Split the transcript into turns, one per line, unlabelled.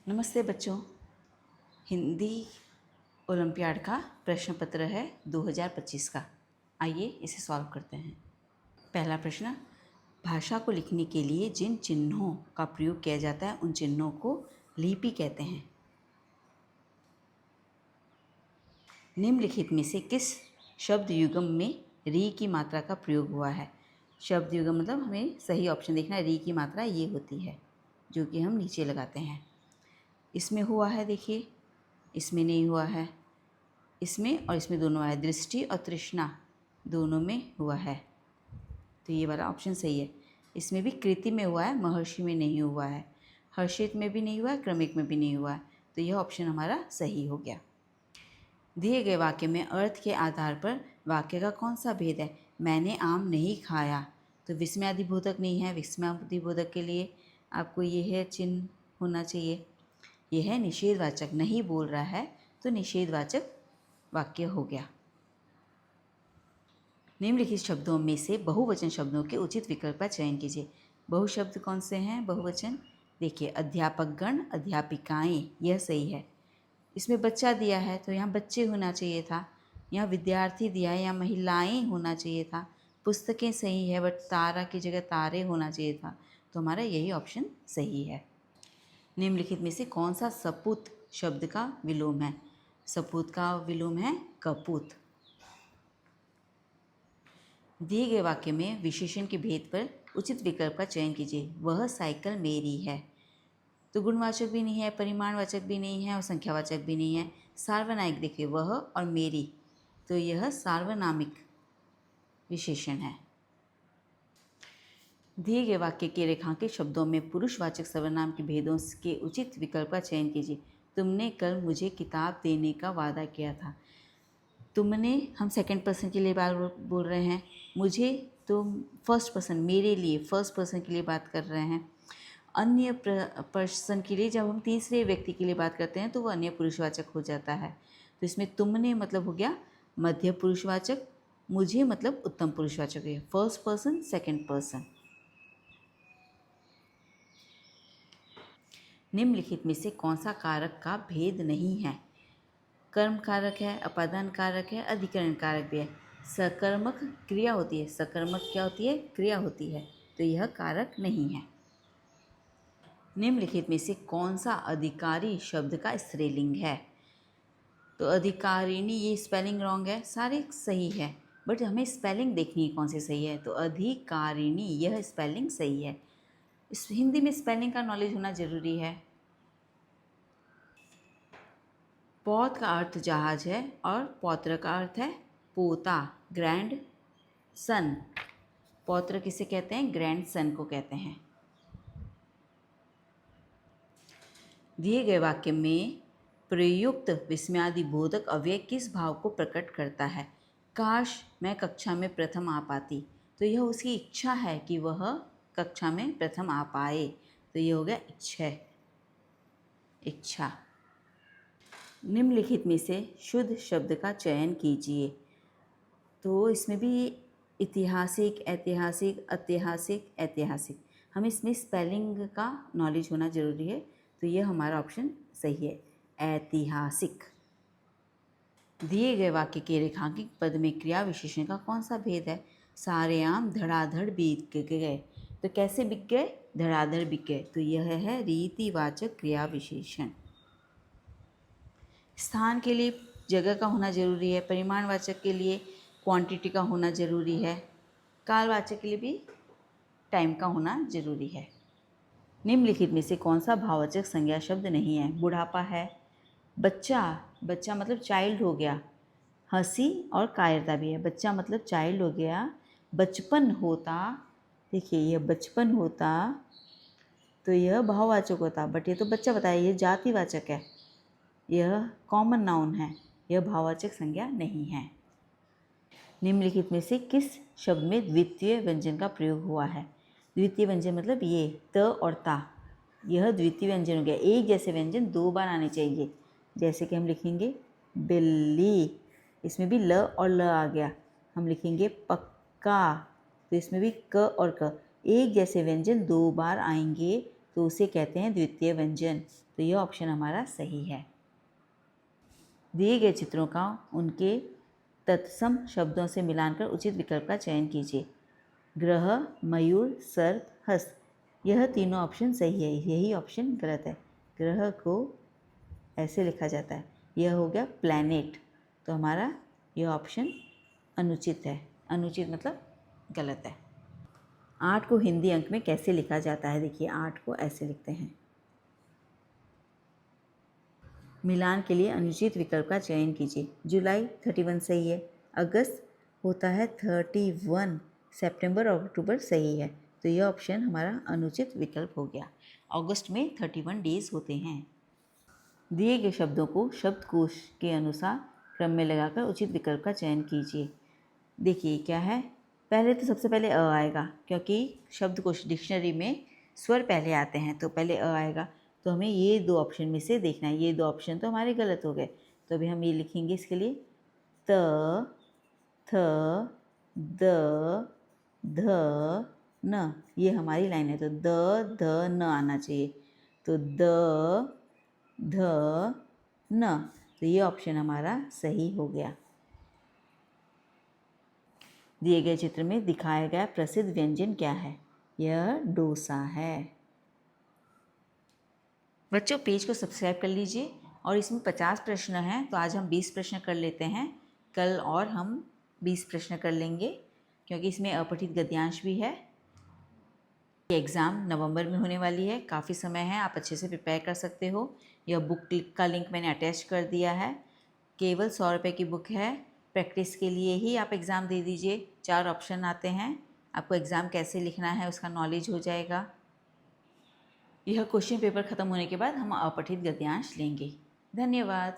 नमस्ते बच्चों। हिंदी ओलंपियाड का प्रश्न पत्र है 2025 का। आइए इसे सॉल्व करते हैं। पहला प्रश्न, भाषा को लिखने के लिए जिन चिन्हों का प्रयोग किया जाता है उन चिन्हों को लिपि कहते हैं। निम्नलिखित में से किस शब्द युग्म में री की मात्रा का प्रयोग हुआ है? शब्द युग्म मतलब हमें सही ऑप्शन देखना है। री की मात्रा ये होती है जो कि हम नीचे लगाते हैं। इसमें हुआ है, देखिए, इसमें नहीं हुआ है, इसमें और इसमें दोनों है। दृष्टि और तृष्णा दोनों में हुआ है, तो ये वाला ऑप्शन सही है। इसमें भी कृति में हुआ है, महर्षि में नहीं हुआ है, हर्षित में भी नहीं हुआ है, क्रमिक में भी नहीं हुआ है, तो यह ऑप्शन हमारा सही हो गया। दिए गए वाक्य में अर्थ के आधार पर वाक्य का कौन सा भेद है? मैंने आम नहीं खाया, तो विस्मयादिबोधक नहीं है। विस्मयादिबोधक के लिए आपको ये है चिन्ह होना चाहिए। यह है निषेधवाचक, नहीं बोल रहा है तो निषेधवाचक वाक्य हो गया। निम्नलिखित शब्दों में से बहुवचन शब्दों के उचित विकल्प का चयन कीजिए। बहु शब्द कौन से हैं बहुवचन? देखिए, अध्यापकगण, अध्यापिकाएं, यह सही है। इसमें बच्चा दिया है तो यहाँ बच्चे होना चाहिए था। यहाँ विद्यार्थी दिया है, यहाँ महिलाएं होना चाहिए था। पुस्तकें सही है, बट तारा की जगह तारे होना चाहिए था, तो हमारा यही ऑप्शन सही है। निम्नलिखित में से कौन सा सपूत शब्द का विलोम है? सपूत का विलोम है कपूत। दिए गए वाक्य में विशेषण के भेद पर उचित विकल्प का चयन कीजिए। वह साइकिल मेरी है, तो गुणवाचक भी नहीं है, परिमाणवाचक भी नहीं है और संख्यावाचक भी नहीं है। सार्वनायिक, देखिए, वह और मेरी, तो यह सार्वनामिक विशेषण है। दिए गए वाक्य के रेखांकित शब्दों में पुरुषवाचक सर्वनाम के भेदों के उचित विकल्प का चयन कीजिए। तुमने कल मुझे किताब देने का वादा किया था। तुमने हम सेकंड पर्सन के लिए बात बोल रहे हैं, मुझे तो फर्स्ट पर्सन, मेरे लिए फर्स्ट पर्सन के लिए बात कर रहे हैं। अन्य पर्सन के लिए जब हम तीसरे व्यक्ति के लिए बात करते हैं तो वो अन्य पुरुषवाचक हो जाता है। तो इसमें तुमने मतलब हो गया मध्य पुरुषवाचक, मुझे मतलब उत्तम पुरुषवाचक हो गया। First person, second person. निम्नलिखित में से कौन सा कारक का भेद नहीं है? कर्म कारक है, अपादान कारक है, अधिकरण कारक भी है। सकर्मक क्रिया होती है, सकर्मक क्या होती है? क्रिया होती है, तो यह कारक नहीं है। निम्नलिखित में से कौन सा अधिकारी शब्द का स्त्रीलिंग है? तो अधिकारिणी, ये स्पेलिंग रॉन्ग है, सारे सही है, बट हमें स्पेलिंग देखनी है कौन सी सही है। तो अधिकारिणी, यह स्पेलिंग सही है। इस हिंदी में स्पेलिंग का नॉलेज होना जरूरी है। पौध का अर्थ जहाज है और पौत्र का अर्थ है पोता, ग्रैंड सन। पौत्र किसे कहते हैं? ग्रैंड सन को कहते हैं। दिए गए वाक्य में प्रयुक्त विस्मयादिबोधक अव्यय किस भाव को प्रकट करता है? काश मैं कक्षा में प्रथम आ पाती, तो यह उसकी इच्छा है कि वह कक्षा में प्रथम आ पाए, तो यह हो गया इच्छा। निम्नलिखित में से शुद्ध शब्द का चयन कीजिए। तो इसमें भी ऐतिहासिक, ऐतिहासिक, ऐतिहासिक, ऐतिहासिक, हमें इसमें स्पेलिंग का नॉलेज होना जरूरी है, तो यह हमारा ऑप्शन सही है, ऐतिहासिक। दिए गए वाक्य के रेखांकित पद में क्रिया विशेषण का कौन सा भेद है? सारे आम धड़ाधड़ बिक गए, तो कैसे बिक गए? धड़ाधड़ बिक गए, तो यह है रीतिवाचक क्रिया विशेषण। स्थान के लिए जगह का होना जरूरी है, परिमाणवाचक के लिए क्वांटिटी का होना जरूरी है, कालवाचक के लिए भी टाइम का होना जरूरी है। निम्नलिखित में से कौन सा भाववाचक संज्ञा शब्द नहीं है? बुढ़ापा है, बच्चा, बच्चा मतलब चाइल्ड हो गया, हंसी और कायरता भी है। बच्चा मतलब चाइल्ड हो गया। बचपन होता, देखिए, यह बचपन होता तो यह भाववाचक होता, बट ये तो बच्चा बताया, यह जातिवाचक है, यह कॉमन नाउन है, यह भाववाचक संज्ञा नहीं है। निम्नलिखित में से किस शब्द में द्वितीय व्यंजन का प्रयोग हुआ है? द्वितीय व्यंजन मतलब ये त और ता, यह द्वितीय व्यंजन हो गया। एक जैसे व्यंजन दो बार आने चाहिए, जैसे कि हम लिखेंगे बिल्ली, इसमें भी ल और ल आ गया। हम लिखेंगे पक्का, तो इसमें भी क और क, एक जैसे व्यंजन दो बार आएंगे तो उसे कहते हैं द्वितीय व्यंजन। तो यह ऑप्शन हमारा सही है। दिए गए चित्रों का उनके तत्सम शब्दों से मिलान कर उचित विकल्प का चयन कीजिए। ग्रह, मयूर, सर्प, हस्त, यह तीनों ऑप्शन सही है, यही ऑप्शन गलत है। ग्रह को ऐसे लिखा जाता है, यह हो गया प्लैनेट, तो हमारा यह ऑप्शन अनुचित है। अनुचित मतलब गलत है। 8 को हिंदी अंक में कैसे लिखा जाता है? देखिए 8 को ऐसे लिखते हैं। मिलान के लिए अनुचित विकल्प का चयन कीजिए। जुलाई 31 सही है, अगस्त होता है 31, सितंबर और अक्टूबर सही है, तो यह ऑप्शन हमारा अनुचित विकल्प हो गया। अगस्त में 31 डेज होते हैं। दिए गए शब्दों को शब्दकोश के अनुसार क्रम में लगाकर उचित विकल्प का चयन कीजिए। देखिए क्या है, पहले तो सबसे पहले अ आएगा, क्योंकि शब्दकोश डिक्शनरी में स्वर पहले आते हैं, तो पहले अ आएगा। तो हमें ये दो ऑप्शन में से देखना है, ये दो ऑप्शन तो हमारे गलत हो गए, तो अभी हम ये लिखेंगे इसके लिए त, थ, द, ध, न, ये हमारी लाइन है, तो द, ध, न आना चाहिए, तो द, ध, न, तो ये ऑप्शन हमारा सही हो गया। दिए गए चित्र में दिखाया गया प्रसिद्ध व्यंजन क्या है? यह डोसा है। बच्चों पेज को सब्सक्राइब कर लीजिए, और इसमें 50 प्रश्न हैं, तो आज हम 20 प्रश्न कर लेते हैं, कल और हम 20 प्रश्न कर लेंगे, क्योंकि इसमें अपठित गद्यांश भी है। ये एग्ज़ाम नवंबर में होने वाली है, काफ़ी समय है, आप अच्छे से प्रिपेयर कर सकते हो। यह बुक का लिंक मैंने अटैच कर दिया है, केवल 100 रुपये की बुक है। प्रैक्टिस के लिए ही आप एग्ज़ाम दे दीजिए। 4 ऑप्शन आते हैं, आपको एग्ज़ाम कैसे लिखना है उसका नॉलेज हो जाएगा। यह क्वेश्चन पेपर ख़त्म होने के बाद हम अपठित गद्यांश लेंगे। धन्यवाद।